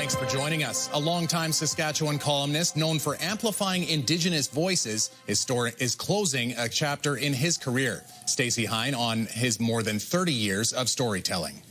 Thanks for joining us. A longtime Saskatchewan columnist known for amplifying Indigenous voices is closing a chapter in his career. Stacey Hine on his more than 30 years of storytelling.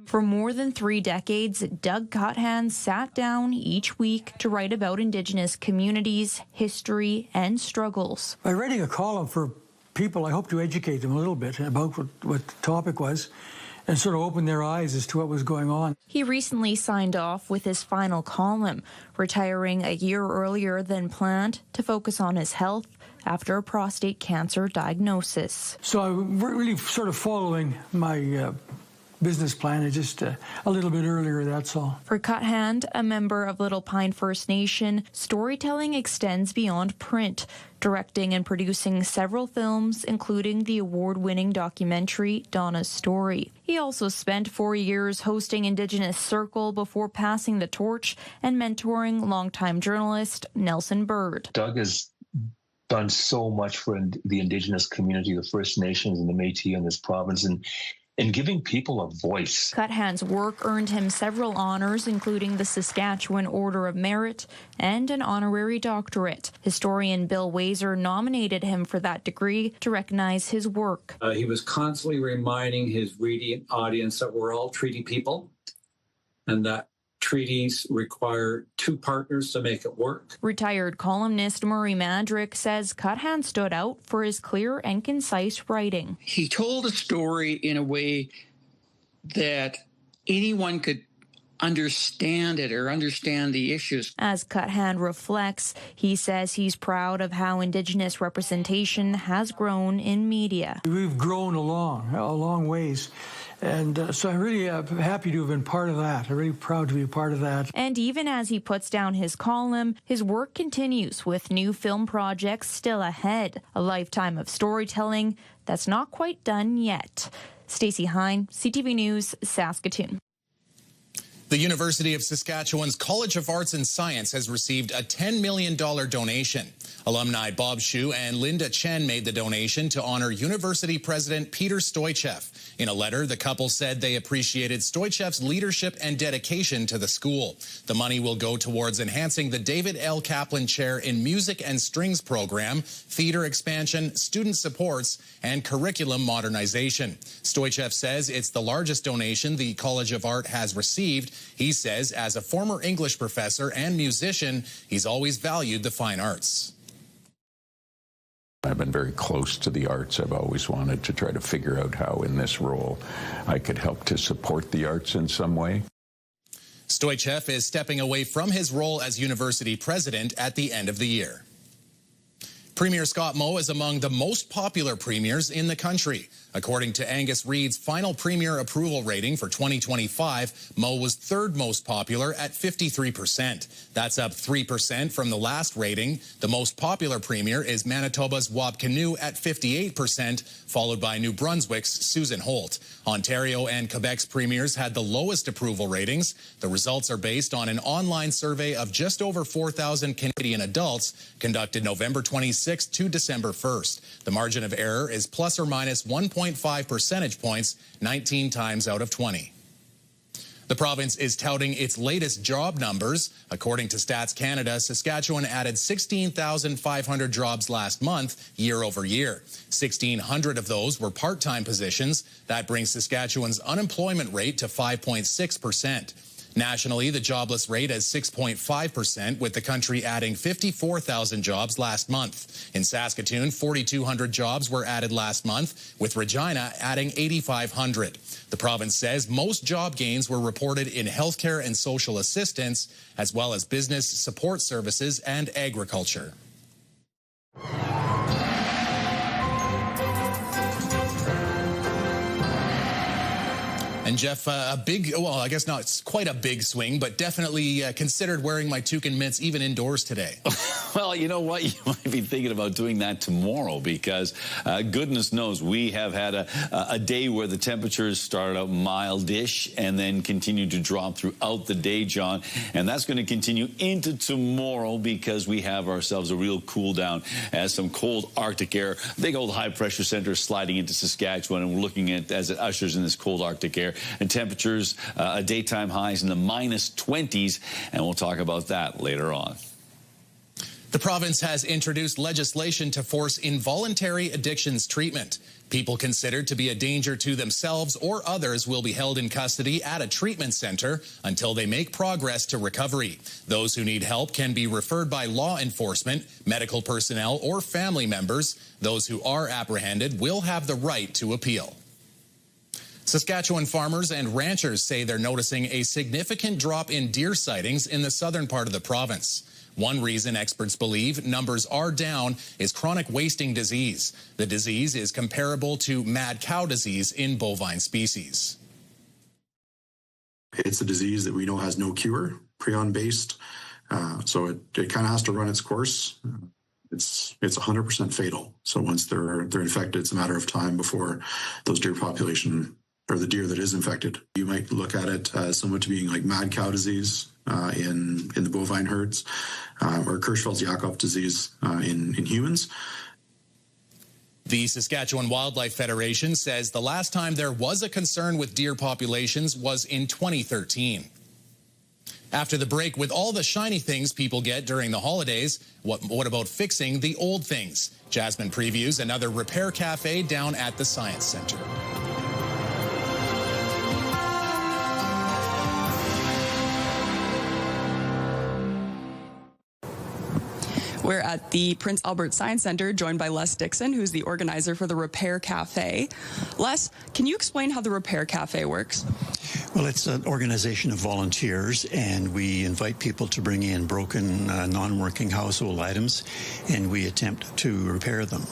For more than 3 decades, Doug Cuthand sat down each week to write about Indigenous communities, history, and struggles. By writing a column for people, I hope to educate them a little bit about what the topic was and sort of open their eyes as to what was going on. He recently signed off with his final column, retiring a year earlier than planned to focus on his health after a prostate cancer diagnosis. So I'm really sort of following my business plan, just a little bit earlier, that's all. For Cuthand, a member of Little Pine First Nation, storytelling extends beyond print, directing and producing several films, including the award-winning documentary Donna's Story. He also spent 4 years hosting Indigenous Circle before passing the torch and mentoring longtime journalist Nelson Bird. Doug has done so much for the Indigenous community, the First Nations and the Métis in this province, and giving people a voice. Cuthand's work earned him several honors, including the Saskatchewan Order of Merit and an honorary doctorate. Historian Bill Wazer nominated him for that degree to recognize his work. He was constantly reminding his reading audience that we're all treaty people and that treaties require 2 partners to make it work. Retired columnist Murray Madrick says Cuthand stood out for his clear and concise writing. He told a story in a way that anyone could understand it or understand the issues. As Cuthand reflects, he says he's proud of how Indigenous representation has grown in media. We've grown a long ways. And so I'm really happy to have been part of that. I'm really proud to be a part of that. And even as he puts down his column, his work continues with new film projects still ahead. A lifetime of storytelling that's not quite done yet. Stacey Hine, CTV News, Saskatoon. The University of Saskatchewan's College of Arts and Science has received a $10 million donation. Alumni Bob Shu and Linda Chen made the donation to honor University President Peter Stoichev. In a letter, the couple said they appreciated Stoichev's leadership and dedication to the school. The money will go towards enhancing the David L. Kaplan Chair in Music and Strings program, theater expansion, student supports, and curriculum modernization. Stoichev says it's the largest donation the College of Art has received. He says as a former English professor and musician, he's always valued the fine arts. I've been very close to the arts. I've always wanted to try to figure out how in this role I could help to support the arts in some way. Stoichev is stepping away from his role as university president at the end of the year. Premier Scott Moe is among the most popular premiers in the country. According to Angus Reid's final premier approval rating for 2025, Moe was 3rd most popular at 53%. That's up 3% from the last rating. The most popular premier is Manitoba's Wab Kinew at 58%, followed by New Brunswick's Susan Holt. Ontario and Quebec's premiers had the lowest approval ratings. The results are based on an online survey of just over 4,000 Canadian adults conducted November 26th to December 1st. The margin of error is plus or minus 1.5 percentage points, 19 times out of 20. The province is touting its latest job numbers. According to Stats Canada, Saskatchewan added 16,500 jobs last month, year over year. 1,600 of those were part-time positions. That brings Saskatchewan's unemployment rate to 5.6%. Nationally, the jobless rate is 6.5%, with the country adding 54,000 jobs last month. In Saskatoon, 4,200 jobs were added last month, with Regina adding 8,500. The province says most job gains were reported in healthcare and social assistance, as well as business support services and agriculture. And Jeff, a big, well, I guess not it's quite a big swing, but definitely considered wearing my toque and mitts even indoors today. Well, you know what? You might be thinking about doing that tomorrow because goodness knows we have had a day where the temperatures started out mildish and then continued to drop throughout the day, John. And that's going to continue into tomorrow because we have ourselves a real cool down as some cold Arctic air, big old high pressure center sliding into Saskatchewan. And we're looking at as it ushers in this cold Arctic air. and temperatures, daytime highs in the -20s, and we'll talk about that later on. The province has introduced legislation to force involuntary addictions treatment. People considered to be a danger to themselves or others will be held in custody at a treatment center until they make progress to recovery. Those who need help can be referred by law enforcement, medical personnel, or family members. Those who are apprehended will have the right to appeal. Saskatchewan farmers and ranchers say they're noticing a significant drop in deer sightings in the southern part of the province. One reason experts believe numbers are down is chronic wasting disease. The disease is comparable to mad cow disease in bovine species. It's a disease that we know has no cure, prion-based, so it kind of has to run its course. It's 100% fatal. So once they're infected, it's a matter of time before those deer population, or the deer that is infected. You might look at it as somewhat to being like mad cow disease in the bovine herds, or Creutzfeldt-Jakob disease in humans. The Saskatchewan Wildlife Federation says the last time there was a concern with deer populations was in 2013. After the break, with all the shiny things people get during the holidays, what about fixing the old things? Jasmine previews another repair cafe down at the Science Centre. We're at the Prince Albert Science Centre, joined by Les Dixon, who's the organizer for the Repair Cafe. Les, can you explain how the Repair Cafe works? Well, it's an organization of volunteers, and we invite people to bring in broken, non-working household items, and we attempt to repair them.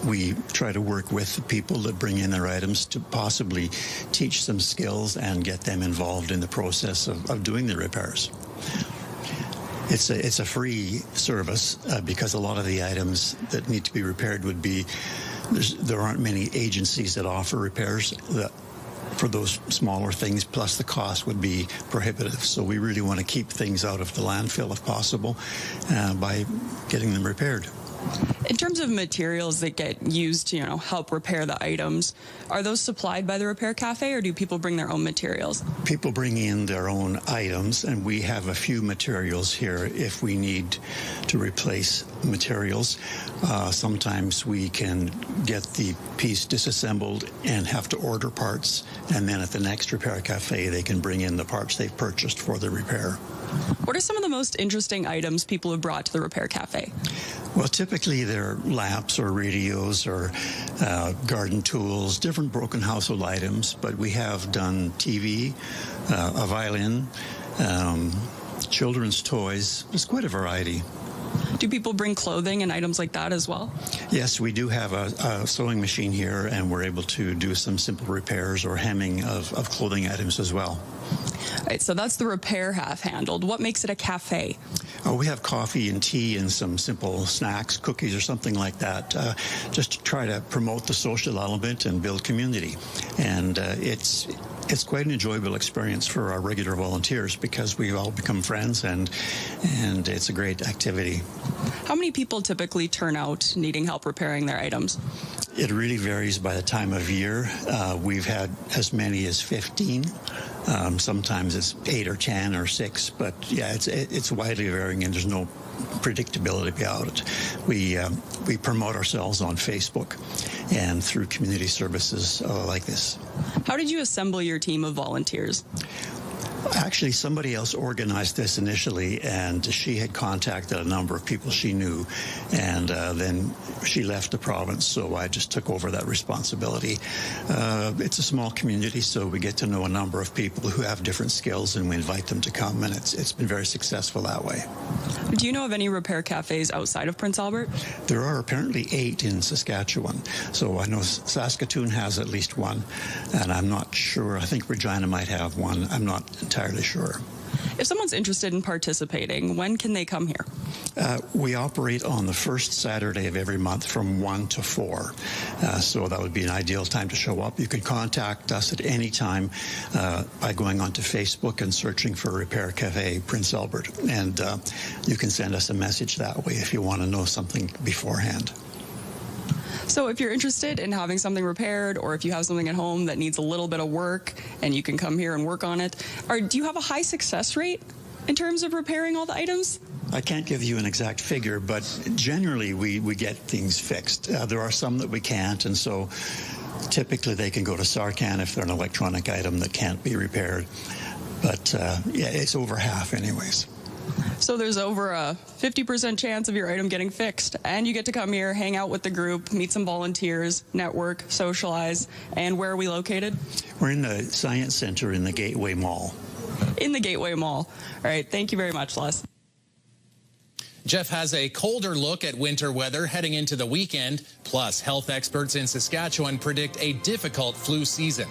We try to work with the people that bring in their items to possibly teach them skills and get them involved in the process of doing the repairs. It's a free service because a lot of the items that need to be repaired would be, there aren't many agencies that offer repairs for those smaller things, plus the cost would be prohibitive. So we really want to keep things out of the landfill if possible by getting them repaired. In terms of materials that get used to, help repair the items, are those supplied by the Repair Cafe, or do people bring their own materials? People bring in their own items, and we have a few materials here if we need to replace materials. Sometimes we can get the piece disassembled and have to order parts, and then at the next Repair Cafe, they can bring in the parts they've purchased for the repair. What are some of the most interesting items people have brought to the Repair Cafe? Well, typically they're lamps or radios or garden tools, different broken household items, but we have done TV, a violin, children's toys. There's quite a variety. Do people bring clothing and items like that as well? Yes, we do have a sewing machine here, and we're able to do some simple repairs or hemming of clothing items as well. All right, so that's the repair half handled. What makes it a cafe? Oh, we have coffee and tea and some simple snacks, cookies or something like that, just to try to promote the social element and build community. And it's quite an enjoyable experience for our regular volunteers because we've all become friends, and it's a great activity. How many people typically turn out needing help repairing their items? It really varies by the time of year. We've had as many as 15. Sometimes it's 8 or 10 or 6, but yeah, it's widely varying, and there's no predictability about it. We promote ourselves on Facebook and through community services like this. How did you assemble your team of volunteers? Actually, somebody else organized this initially, and she had contacted a number of people she knew, and then she left the province, so I just took over that responsibility. It's a small community, so we get to know a number of people who have different skills, and we invite them to come, and it's been very successful that way. Do you know of any repair cafes outside of Prince Albert? There are apparently 8 in Saskatchewan, so I know Saskatoon has at least one, and I'm not sure. I think Regina might have one. I'm not entirely sure. If someone's interested in participating, when can they come here? We operate on the first Saturday of every month from 1 to 4. So that would be an ideal time to show up. You can contact us at any time by going onto Facebook and searching for Repair Cafe Prince Albert. And you can send us a message that way if you want to know something beforehand. So if you're interested in having something repaired, or if you have something at home that needs a little bit of work and you can come here and work on it, do you have a high success rate in terms of repairing all the items? I can't give you an exact figure, but generally we get things fixed. There are some that we can't, and so typically they can go to Sarcan if they're an electronic item that can't be repaired. But yeah, it's over half anyways. So there's over a 50% chance of your item getting fixed, and you get to come here, hang out with the group, meet some volunteers, network, socialize. And where are we located? We're in the Science Center in the Gateway Mall. In the Gateway Mall. All right, thank you very much, Les. Jeff has a colder look at winter weather heading into the weekend. Plus, health experts in Saskatchewan predict a difficult flu season.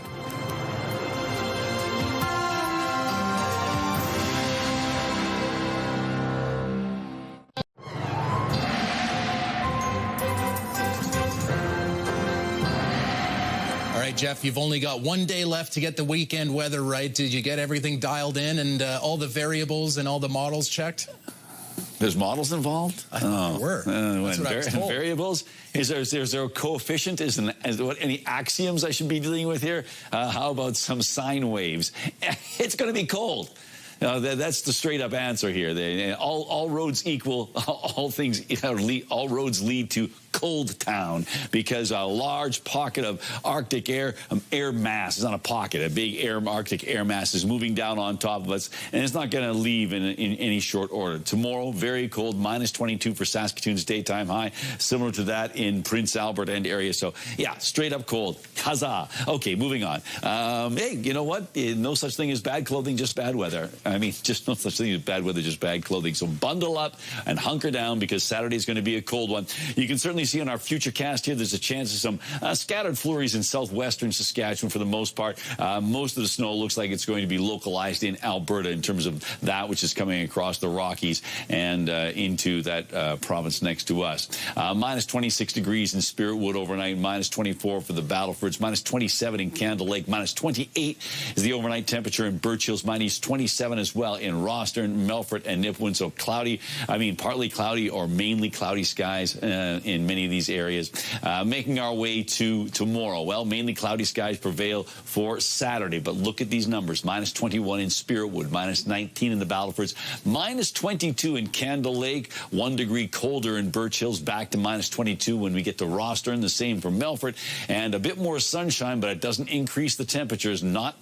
All right, Jeff, you've only got one day left to get the weekend weather right. Did you get everything dialed in and all the variables and all the models checked? There's models involved? I thought there were. That's what I was told. Variables? Is there a coefficient? Is what any axioms I should be dealing with here? How about some sine waves? It's going to be cold. That's the straight up answer here. All roads equal. All roads lead to cold town, because a large pocket of Arctic air mass is not a pocket. A big Arctic air mass is moving down on top of us, and it's not going to leave in any short order. Tomorrow, very cold, -22 for Saskatoon's daytime high, similar to that in Prince Albert and area. So, yeah, straight up cold. Huzzah. Okay, moving on. Hey, you know what? No such thing as bad clothing, just bad weather. I mean, just no such thing as bad weather, just bad clothing. So bundle up and hunker down, because Saturday is going to be a cold one. You can certainly see on our future cast here, there's a chance of some scattered flurries in southwestern Saskatchewan for the most part. Most of the snow looks like it's going to be localized in Alberta in terms of that which is coming across the Rockies and into that province next to us. -26 degrees in Spiritwood overnight, -24 for the Battlefords, -27 in Candle Lake, -28 is the overnight temperature in Birch Hills, -27 as well in Rostern, Melfort, and Nipawin. So cloudy, partly cloudy or mainly cloudy skies in many of these areas. Making our way to tomorrow. Well, mainly cloudy skies prevail for Saturday, but look at these numbers. -21 in Spiritwood, -19 in the Battlefords, -22 in Candle Lake, 1 degree colder in Birch Hills, back to -22 when we get to Rostern, the same for Melfort, and a bit more sunshine, but it doesn't increase the temperatures, not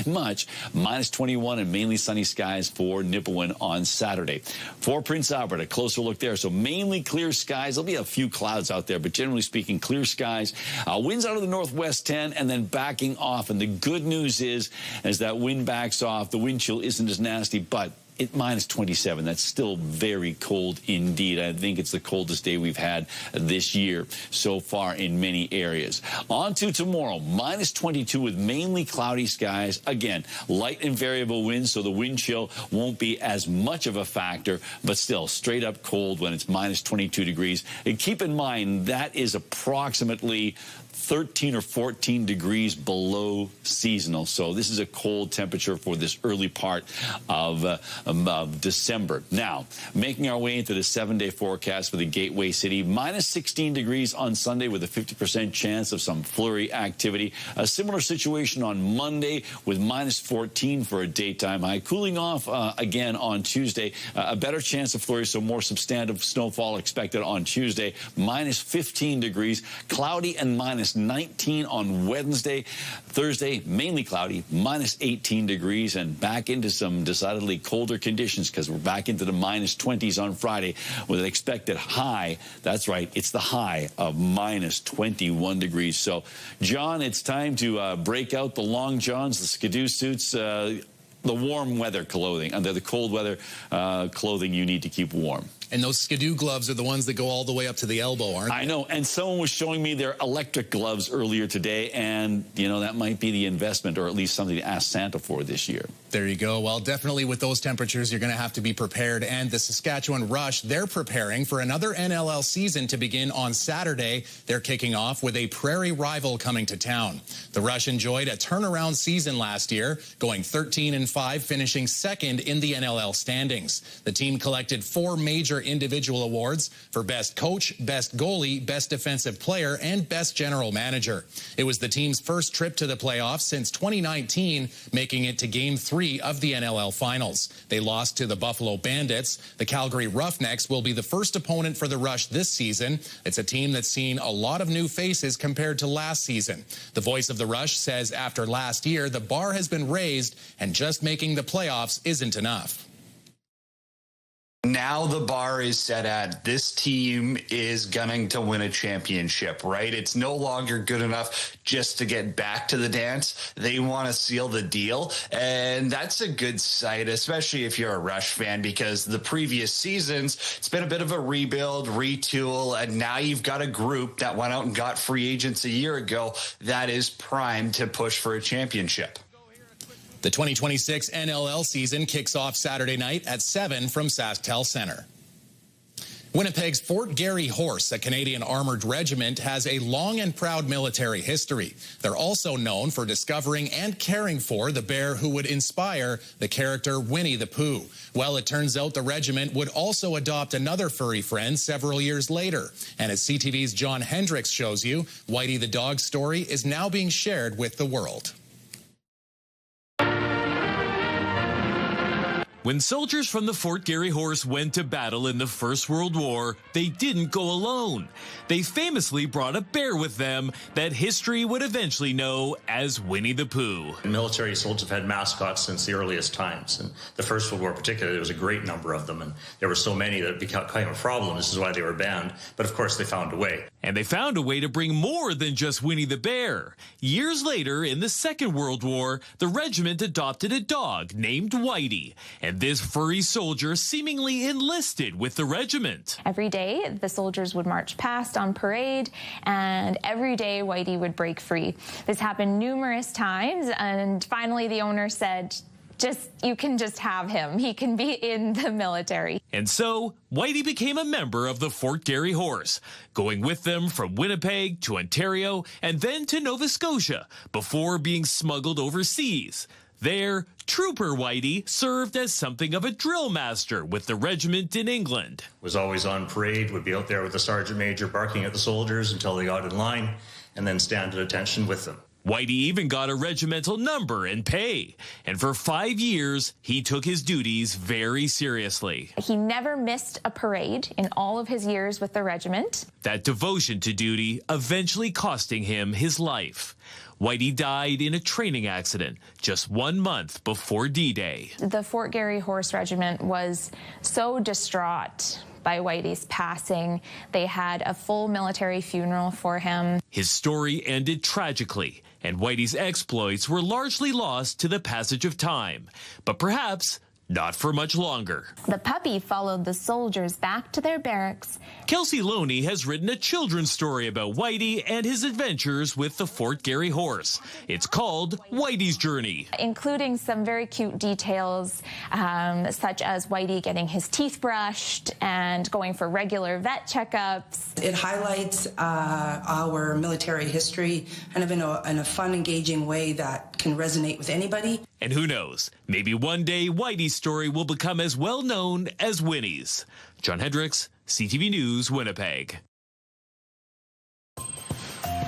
much. -21 and mainly sunny skies for Nipawin on Saturday. For Prince Albert, a closer look there. So mainly clear skies. There'll be a few clouds out there, but generally speaking, clear skies. Winds out of the northwest 10 and then backing off. And the good news is, as that wind backs off, the wind chill isn't as nasty, but at -27, that's still very cold indeed. I think it's the coldest day we've had this year so far in many areas. On to tomorrow, -22 with mainly cloudy skies. Again, light and variable winds, so the wind chill won't be as much of a factor, but still straight up cold when it's -22 degrees. And keep in mind, that is approximately 13 or 14 degrees below seasonal. So this is a cold temperature for this early part of December. Now, making our way into the 7-day forecast for the Gateway City, -16 degrees on Sunday with a 50% chance of some flurry activity. A similar situation on Monday with -14 for a daytime high. Cooling off again on Tuesday. A better chance of flurry, so more substantive snowfall expected on Tuesday. -15 degrees. Cloudy and -19 on Wednesday. Thursday, mainly cloudy, -18 degrees, and back into some decidedly colder conditions, because we're back into the -20s on Friday with an expected high. That's right, it's the high of -21 degrees. So, John, it's time to break out the long johns, the skidoo suits, the warm weather clothing, and the cold weather clothing you need to keep warm. And those skidoo gloves are the ones that go all the way up to the elbow, aren't they? I know, and someone was showing me their electric gloves earlier today, and, you know, that might be the investment, or at least something to ask Santa for this year. There you go. Well, definitely with those temperatures, you're going to have to be prepared. And the Saskatchewan Rush, they're preparing for another NLL season to begin on Saturday. They're kicking off with a prairie rival coming to town. The Rush enjoyed a turnaround season last year, going 13-5, finishing second in the NLL standings. The team collected 4 major other individual awards for Best Coach, Best Goalie, Best Defensive Player, and Best General Manager. It was the team's first trip to the playoffs since 2019, making it to Game 3 of the NLL Finals. They lost to the Buffalo Bandits. The Calgary Roughnecks will be the first opponent for the Rush this season. It's a team that's seen a lot of new faces compared to last season. The voice of the Rush says after last year, the bar has been raised and just making the playoffs isn't enough. Now the bar is set at this team is gunning to win a championship, right? It's no longer good enough just to get back to the dance. They want to seal the deal. And that's a good sight, especially if you're a Rush fan, because the previous seasons, it's been a bit of a rebuild, retool, and now you've got a group that went out and got free agents a year ago that is primed to push for a championship. The 2026 NLL season kicks off Saturday night at 7 from Sask Tel Center. Winnipeg's Fort Garry Horse, a Canadian armored regiment, has a long and proud military history. They're also known for discovering and caring for the bear who would inspire the character Winnie the Pooh. Well, it turns out the regiment would also adopt another furry friend several years later. And as CTV's John Hendricks shows you, Whitey the dog's story is now being shared with the world. When soldiers from the Fort Garry Horse went to battle in the First World War, they didn't go alone. They famously brought a bear with them that history would eventually know as Winnie the Pooh. Military soldiers have had mascots since the earliest times. And the First World War particularly, there was a great number of them. And there were so many that it became a problem. This is why they were banned. But of course, they found a way. And they found a way to bring more than just Winnie the Bear. Years later, in the Second World War, the regiment adopted a dog named Whitey. And this furry soldier seemingly enlisted with the regiment. Every day, the soldiers would march past on parade, and every day Whitey would break free. This happened numerous times, and finally the owner said, you can just have him. He can be in the military. And so, Whitey became a member of the Fort Garry Horse, going with them from Winnipeg to Ontario and then to Nova Scotia before being smuggled overseas. There, Trooper Whitey served as something of a drill master with the regiment in England. Was always on parade, would be out there with the sergeant major barking at the soldiers until they got in line, and then stand at attention with them. Whitey even got a regimental number and pay, and for 5 years, he took his duties very seriously. He never missed a parade in all of his years with the regiment. That devotion to duty eventually costing him his life. Whitey died in a training accident just 1 month before D-Day. The Fort Garry Horse Regiment was so distraught by Whitey's passing. They had a full military funeral for him. His story ended tragically, and Whitey's exploits were largely lost to the passage of time. But perhaps not for much longer. The puppy followed the soldiers back to their barracks. Kelsey Loney has written a children's story about Whitey and his adventures with the Fort Garry Horse. It's called Whitey's Journey. Including some very cute details, such as Whitey getting his teeth brushed and going for regular vet checkups. It highlights our military history kind of in a fun, engaging way that can resonate with anybody. And who knows, maybe one day Whitey's story will become as well known as Winnie's. John Hendricks, CTV News, Winnipeg.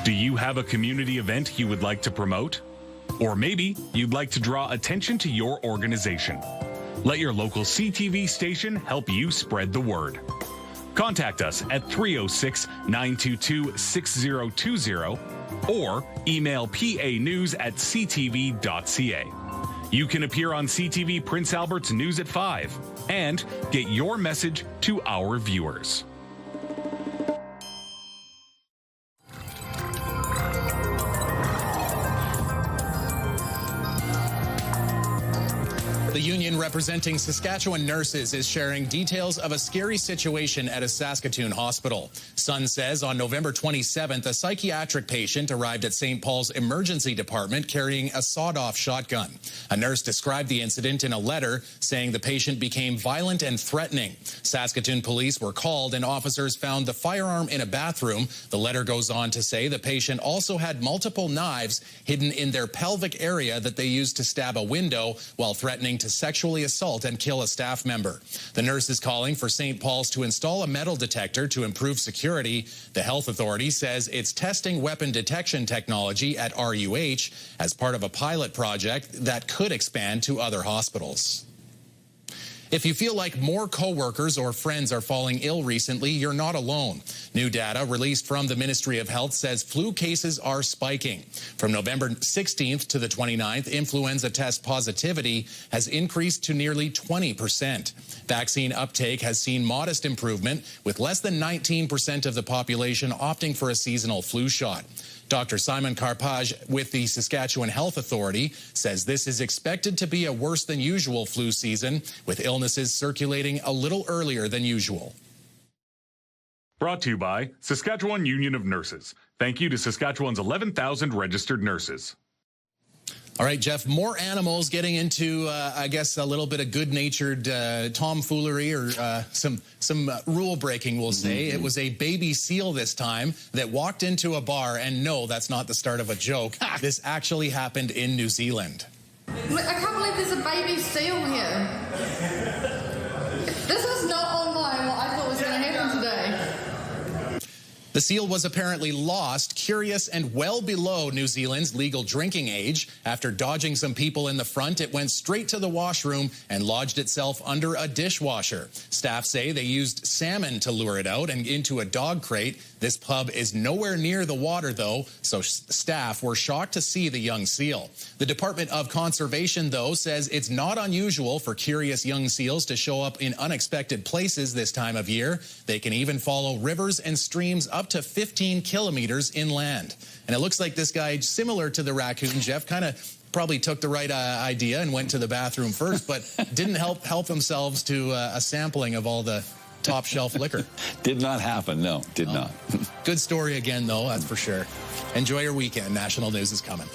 Do you have a community event you would like to promote? Or maybe you'd like to draw attention to your organization. Let your local CTV station help you spread the word. Contact us at 306-922-6020 or email panews@ctv.ca. You can appear on CTV Prince Albert's News at 5 and get your message to our viewers. The union representing Saskatchewan nurses is sharing details of a scary situation at a Saskatoon hospital. Sun says on November 27th, a psychiatric patient arrived at St. Paul's emergency department carrying a sawed-off shotgun. A nurse described the incident in a letter, saying the patient became violent and threatening. Saskatoon police were called and officers found the firearm in a bathroom. The letter goes on to say the patient also had multiple knives hidden in their pelvic area that they used to stab a window while threatening to sexually assault and kill a staff member. The nurse is calling for St. Paul's to install a metal detector to improve security. The health authority says it's testing weapon detection technology at RUH as part of a pilot project that could expand to other hospitals. If you feel like more coworkers or friends are falling ill recently, you're not alone. New data released from the Ministry of Health says flu cases are spiking. From November 16th to the 29th, influenza test positivity has increased to nearly 20%. Vaccine uptake has seen modest improvement, with less than 19% of the population opting for a seasonal flu shot. Dr. Simon Carpage with the Saskatchewan Health Authority says this is expected to be a worse than usual flu season, with illnesses circulating a little earlier than usual. Brought to you by Saskatchewan Union of Nurses. Thank you to Saskatchewan's 11,000 registered nurses. All right, Jeff, more animals getting into, I guess, a little bit of good-natured tomfoolery or some rule breaking, we'll say. It was a baby seal this time that walked into a bar, and no, that's not the start of a joke. This actually happened in New Zealand. I can't believe there's a baby seal here. This is not online what I thought was going to happen today. The seal was apparently lost, curious, and well below New Zealand's legal drinking age. After dodging some people in the front, it went straight to the washroom and lodged itself under a dishwasher. Staff say they used salmon to lure it out and into a dog crate. This pub is nowhere near the water, though, so staff were shocked to see the young seal. The Department of Conservation, though, says it's not unusual for curious young seals to show up in unexpected places this time of year. They can even follow rivers and streams up to 15 kilometers inland. And it looks like this guy, similar to the raccoon, Jeff, kind of probably took the right idea and went to the bathroom first, but didn't help themselves to a sampling of all the top shelf liquor. Did not happen, no, did not. Good story again, though, that's for sure. Enjoy your weekend. National News is coming.